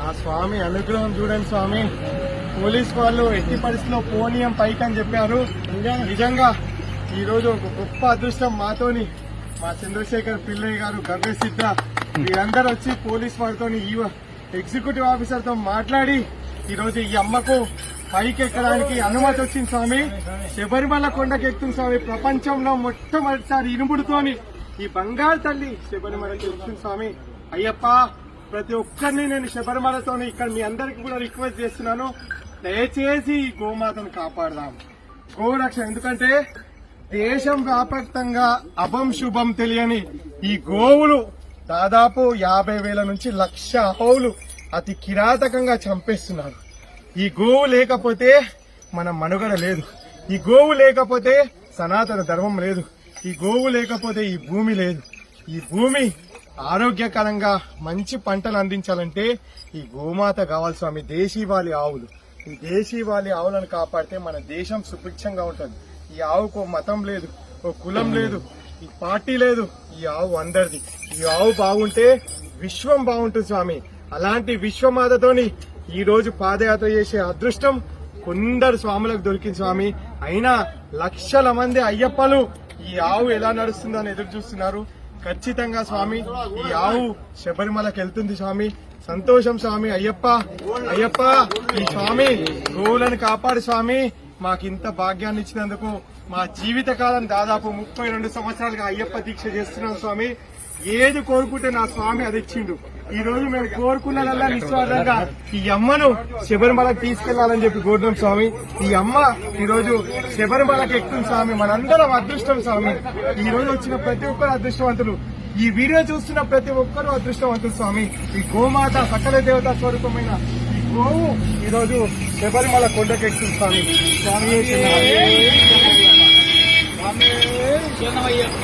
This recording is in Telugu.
ఆ స్వామి అనుగ్రహం చూడండి స్వామి. పోలీస్ వాళ్ళు ఎట్టి పరిస్థితిలో పోనీయం పైకి అని చెప్పారు. నిజంగా ఈ రోజు ఒక గొప్ప అదృష్టం మాతోని మా చంద్రశేఖర్ పిల్లయ్య గారు, గర్భ సిద్ధ వీరందరూ వచ్చి పోలీస్ వారితో ఎగ్జిక్యూటివ్ ఆఫీసర్ తో మాట్లాడి ఈ రోజు ఈ అమ్మకు పైకి ఎక్కడానికి అనుమతి వచ్చింది స్వామి. శబరిమల కొండకి ఎక్కుతుంది స్వామి. ప్రపంచంలో మొట్టమొదటిసారి ఇనుముడుతోని ఈ బంగారు తల్లి శబరిమలకి ఎక్కుతుంది స్వామి. అయ్యప్ప, ప్రతి ఒక్కరిని నేను శబరిమలతోని ఇక్కడ మీ అందరికి కూడా రిక్వెస్ట్ చేస్తున్నాను, దయచేసి ఈ గోమాతను కాపాడదాం, గోరక్షణ. ఎందుకంటే దేశం వ్యాపకంగా అభం శుభం తెలియని ఈ గోవులు దాదాపు 50,000 నుంచి 1,00,000 ఆవులు అతి కిరాతకంగా చంపేస్తున్నారు. ఈ గోవు లేకపోతే మన మనుగడ లేదు. ఈ గోవు లేకపోతే సనాతన ధర్మం లేదు. ఈ గోవు లేకపోతే ఈ భూమి లేదు. ఈ భూమి ఆరోగ్యకరంగా మంచి పంటలు అందించాలంటే ఈ గోమాత కావాలి స్వామి. దేశీవాలి ఆవులు, ఈ దేశీవాలి ఆవులను కాపాడితే మన దేశం సుభిక్షంగా ఉంటుంది. ఈ ఆవుకు మతం లేదు, ఓ కులం లేదు, ఈ పార్టీ లేదు. ఈ ఆవు అందరిది. ఈ ఆవు బాగుంటే విశ్వం బాగుంటుంది స్వామి. అలాంటి విశ్వమాతతోని ఈ రోజు పాదయాత్ర చేసే అదృష్టం కొందరు స్వాములకు దొరికింది స్వామి. అయినా లక్షల మంది అయ్యప్పలు ఈ ఆవు ఎలా నడుస్తుందని ఎదురు చూస్తున్నారు. ఖచ్చితంగా స్వామి ఈ ఆవు శబరిమలకి వెళ్తుంది స్వామి. సంతోషం స్వామి. అయ్యప్ప, అయ్యప్ప, ఈ స్వామి గోవులను కాపాడు స్వామి. మాకింత భాగ్యాన్ని ఇచ్చినందుకు మా జీవితకాలం దాదాపు 32 సంవత్సరాలుగా అయ్యప్ప దీక్ష చేస్తున్నాం స్వామి. ఏది కోరుకుంటే నా స్వామి అది ఇచ్చిండు. ఈ రోజు మేము కోరుకున్నదల్లా నిస్వార్థంగా ఈ అమ్మను శబరిమలకి తీసుకెళ్లాలని చెప్పి కోరుతున్నాం స్వామి. ఈ అమ్మ ఈ రోజు శబరిమలకి ఎక్కుతుంది స్వామి. మనందరం అదృష్టం స్వామి. ఈ రోజు వచ్చిన ప్రతి ఒక్కరు అదృష్టవంతులు. ఈ వీడియో చూస్తున్న ప్రతి ఒక్కరూ అదృష్టవంతులు స్వామి. ఈ గోమాత సకల దేవతా స్వరూపమైన ఈ గోవు ఈ రోజు శబరిమల కొండకి ఎక్కుతుంది స్వామి. స్వామి శరణమయ్యప్ప.